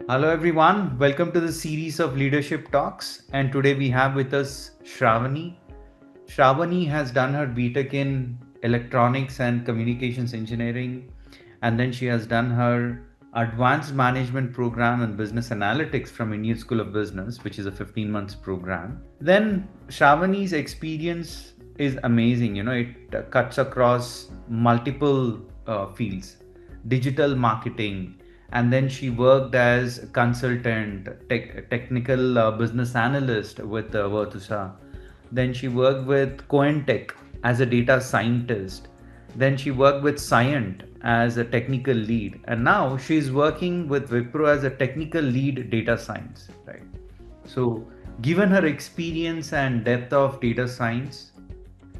Hello everyone, welcome to the series of leadership talks. And today we have with us Sravani. Sravani has done her BTech in electronics and communications engineering, and then she has done her advanced management program in business analytics from Indian School of Business, which is a 15 months program. Then Shravani's experience is amazing. It cuts across multiple fields, digital marketing, and then she worked as a consultant, technical business analyst with Virtusa. Then she worked with Cointech as a data scientist. Then she worked with Scient as a technical lead, and now she's working with Wipro as a technical lead data science. Right. So, given her experience and depth of data science,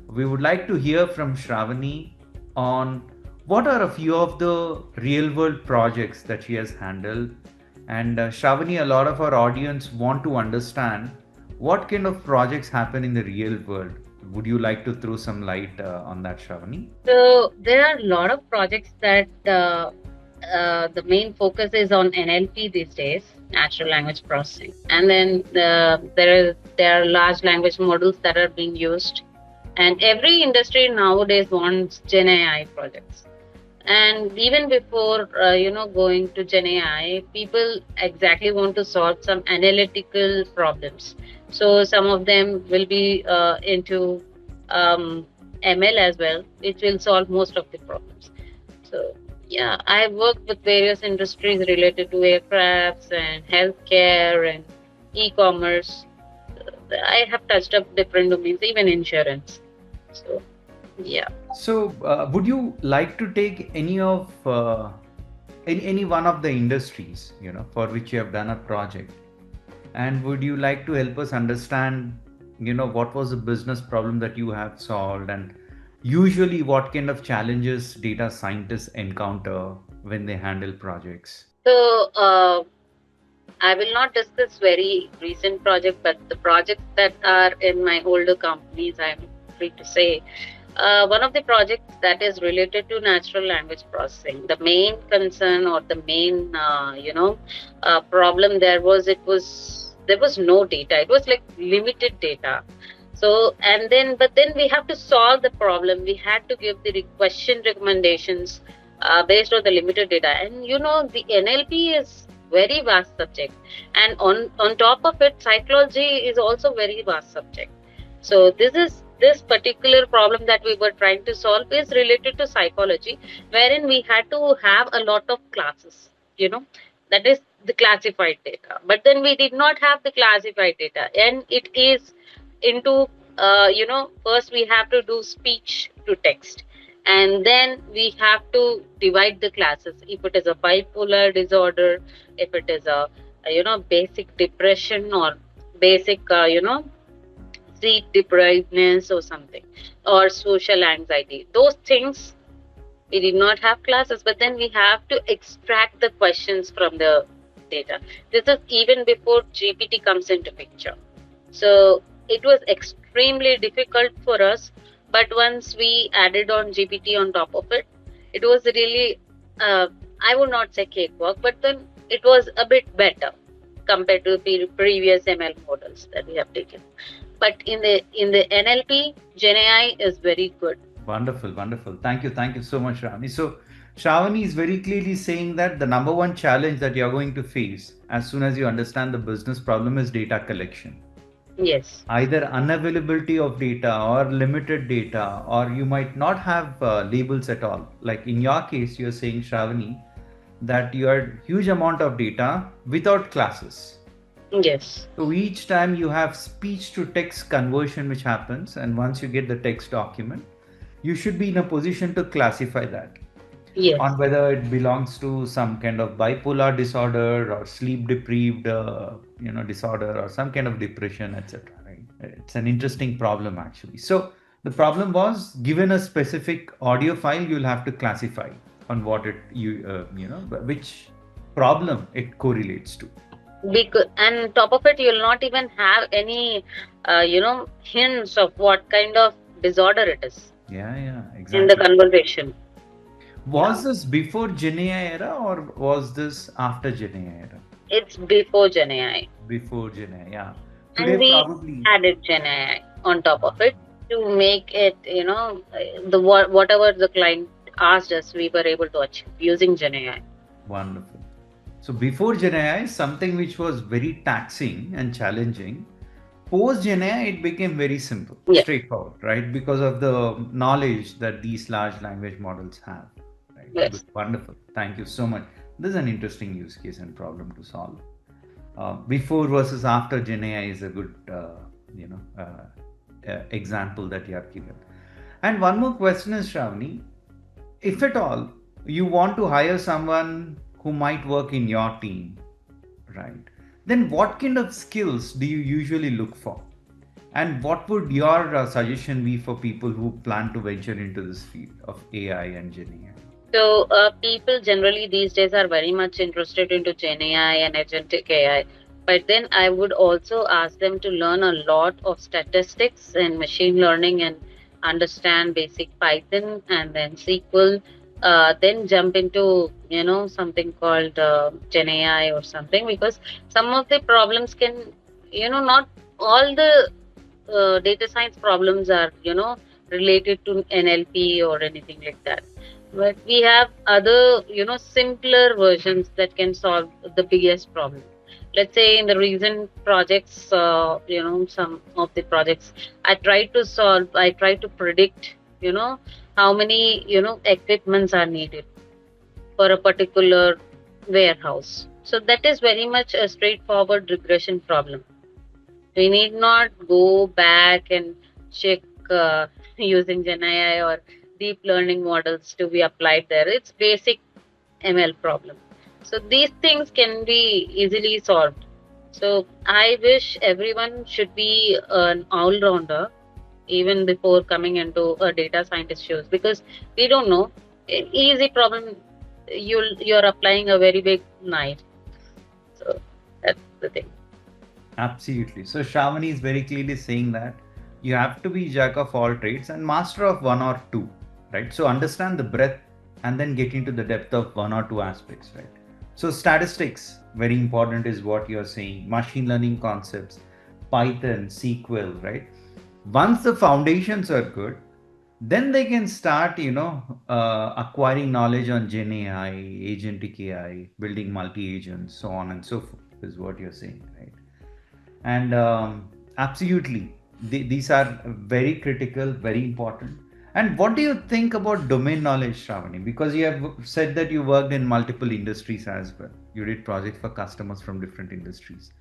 we would like to hear from Shravani on what are a few of the real world projects that she has handled. And Shravani, a lot of our audience want to understand what kind of projects happen in the real world. Would you like to throw some light on that, Shravani? So there are a lot of projects that the main focus is on NLP these days, natural language processing, and then there are large language models that are being used, and every industry nowadays wants Gen AI projects. And even before going to Gen AI, people exactly want to solve some analytical problems. So some of them will be into ML as well, which will solve most of the problems. So yeah, I worked with various industries related to aircrafts and healthcare and e-commerce. I have touched up different domains, even insurance. So yeah. So, would you like to take any of any one of the industries, for which you have done a project, and would you like to help us understand, what was the business problem that you have solved, and usually what kind of challenges data scientists encounter when they handle projects? So I will not discuss very recent project, but the projects that are in my older companies, I'm free to say. One of the projects that is related to natural language processing, the main concern or the main, problem there was there was no data. It was like limited data. So but then we have to solve the problem. We had to give the question recommendations based on the limited data, and the NLP is very vast subject, and on top of it, psychology is also very vast subject. So this particular problem that we were trying to solve is related to psychology, wherein we had to have a lot of classes, you know, that is the classified data. But then we did not have the classified data, and it is into first we have to do speech to text, and then we have to divide the classes. If it is a bipolar disorder, if it is a basic depression or basic sleep deprivedness or something, or social anxiety, those things we did not have classes, but then we have to extract the questions from the data. This is even before GPT comes into picture. So it was extremely difficult for us, but once we added on GPT on top of it, it was really, I would not say cakewalk, but then it was a bit better compared to the previous ML models that we have taken. But in the NLP, Gen AI is very good. Wonderful, wonderful. Thank you so much, Shravani. So, Shravani is very clearly saying that the number one challenge that you're going to face as soon as you understand the business problem is data collection. Yes. Either unavailability of data or limited data, or you might not have labels at all. Like in your case, you're saying, Shravani, that you had huge amount of data without classes. Yes. So each time you have speech to text conversion which happens, and once you get the text document, you should be in a position to classify that Yes. on whether it belongs to some kind of bipolar disorder or sleep deprived disorder or some kind of depression, etc. Right? It's an interesting problem actually. So the problem was, given a specific audio file, you'll have to classify on what it which problem it correlates to. Because, and top of it, you'll not even have any, hints of what kind of disorder it is Yeah, in the exactly. conversation. Yeah. Was this before Gen AI era or was this after Gen AI era? It's before Gen AI. Before Gen AI, yeah. And Today, we probably. added Gen AI on top of it Wonderful. to make it, whatever the client asked us, we were able to achieve using Gen AI. Wonderful. So before Gen AI, something which was very taxing and challenging. Post Gen AI, it became very simple, Yes, straightforward, right? Because of the knowledge that these large language models have, right? Good, yes. wonderful. Thank you so much. This is an interesting use case and problem to solve. Before versus after Gen AI is a good, example that you have given. And one more question is, Shravani, if at all you want to hire someone who might work in your team, right? Then what kind of skills do you usually look for? And what would your suggestion be for people who plan to venture into this field of AI and Gen AI? So, people generally these days are very much interested into Gen AI and agentic AI. But then I would also ask them to learn a lot of statistics and machine learning and understand basic Python and then SQL. Then jump into something called Gen AI or something, because some of the problems can, not all the data science problems are related to NLP or anything like that, but we have other simpler versions that can solve the biggest problem. Let's say in the recent projects, some of the projects I try to predict how many equipments are needed for a particular warehouse. So that is very much a straightforward regression problem. We need not go back and check using Gen AI or deep learning models to be applied there. It's basic ML problem. So these things can be easily solved. So I wish everyone should be an all rounder even before coming into a data scientist shoes, because we don't know. Easy problem, you're applying a very big knife. So that's the thing. Absolutely. So Shravani is very clearly saying that you have to be jack of all trades and master of one or two, right? So understand the breadth and then get into the depth of one or two aspects, right? So statistics, very important is what you're saying. Machine learning concepts, Python, SQL, right? Once the foundations are good, then they can start, acquiring knowledge on Gen AI, agentic AI, building multi-agents, so on and so forth, is what you're saying, right? And absolutely, these are very critical, very important. And what do you think about domain knowledge, Shravani? Because you have said that you worked in multiple industries as well. You did projects for customers from different industries.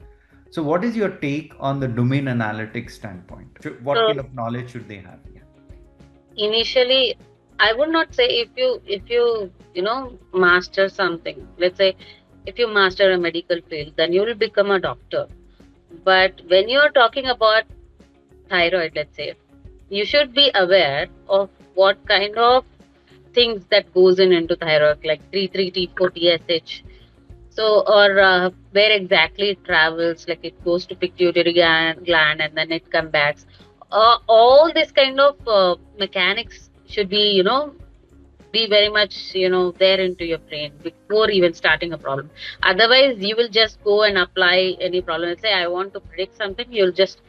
So, what is your take on the domain analytics standpoint? What So kind of knowledge should they have? Yeah. initially, I would not say if you master something. Let's say if you master a medical field, then you will become a doctor. But when you're talking about thyroid, let's say, you should be aware of what kind of things that goes into thyroid, like 33T4 TSH. So, or where exactly it travels, like it goes to pituitary gland and then it comes back. All this kind of mechanics should be very much there into your brain before even starting a problem. Otherwise, you will just go and apply any problem. Let's say I want to predict something, you'll just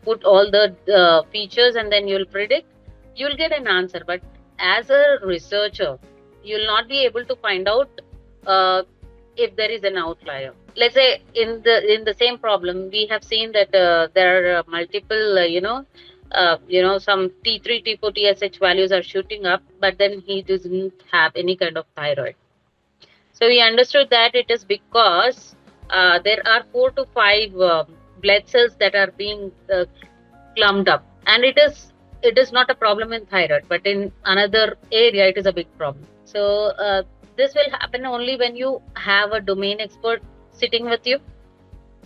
put all the features and then you'll predict, you'll get an answer. But as a researcher, you'll not be able to find out uh, if there is an outlier. Let's say in the same problem, we have seen that there are multiple some T3 T4 TSH values are shooting up, but then he doesn't have any kind of thyroid. So we understood that it is because there are 4 to 5 blood cells that are being clumped up, and it is not a problem in thyroid, but in another area it is a big problem. So this will happen only when you have a domain expert sitting with you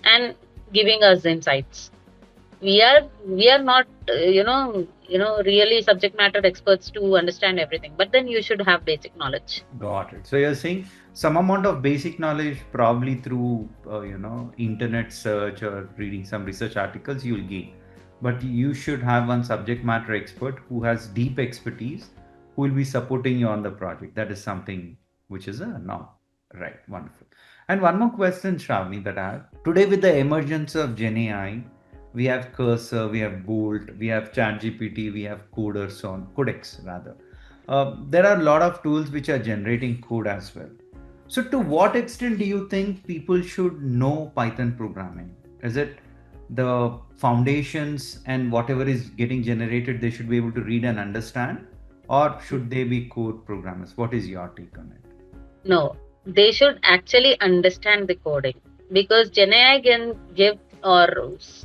and giving us insights. We are not really subject matter experts to understand everything, but then you should have basic knowledge. Got it. So you're saying some amount of basic knowledge, probably through internet search or reading some research articles, you'll gain. But you should have one subject matter expert who has deep expertise, who will be supporting you on the project. That is something which is a norm. Right. Wonderful. And one more question, Shravani, that I have. Today, with the emergence of Gen AI, we have Cursor, we have Bolt, we have ChatGPT, we have Coders on Codex rather. There are a lot of tools which are generating code as well. So, to what extent do you think people should know Python programming? Is it the foundations and whatever is getting generated, they should be able to read and understand, or should they be code programmers? What is your take on it? No, they should actually understand the coding, because Gen AI can give, or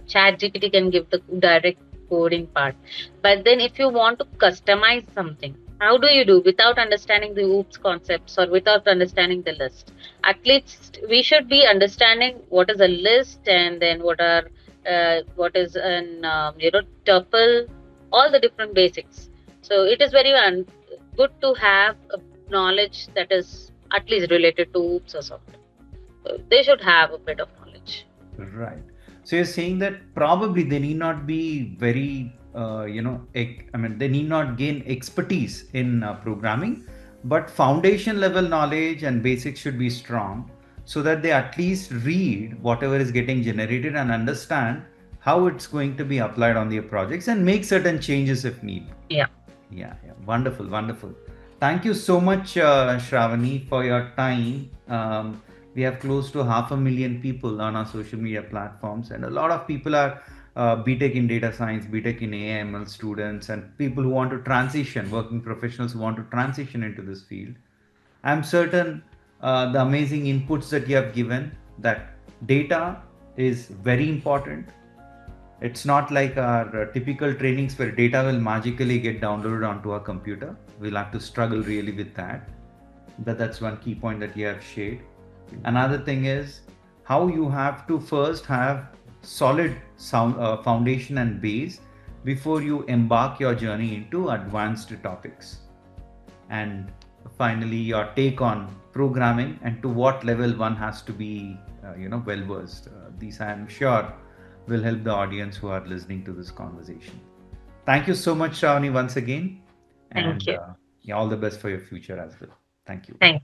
ChatGPT can give the direct coding part. But then, if you want to customize something, how do you do without understanding the OOPS concepts or without understanding the list? At least we should be understanding what is a list, and then what is an tuple, all the different basics. So it is very good to have a knowledge that is at least related to OOPS or something. So they should have a bit of knowledge. Right. So you're saying that probably they need not be very, I mean, they need not gain expertise in programming, but foundation level knowledge and basics should be strong so that they at least read whatever is getting generated and understand how it's going to be applied on their projects and make certain changes if need. Yeah. Yeah, yeah. Wonderful, wonderful. Thank you so much, Shravani, for your time. We have close to 500,000 people on our social media platforms, and a lot of people are BTech in data science, BTech in AI ML students, and people who want to transition, working professionals who want to transition into this field. I'm certain the amazing inputs that you have given, that data is very important. It's not like our typical trainings where data will magically get downloaded onto our computer. We'll have to struggle really with that. That's one key point that you have shared. Another thing is how you have to first have solid foundation and base before you embark your journey into advanced topics. And finally, your take on programming and to what level one has to be, well versed. These, I am sure, will help the audience who are listening to this conversation. Thank you so much, Shravani, once again, Thank and you. yeah, all the best for your future as well. Thank you. Thank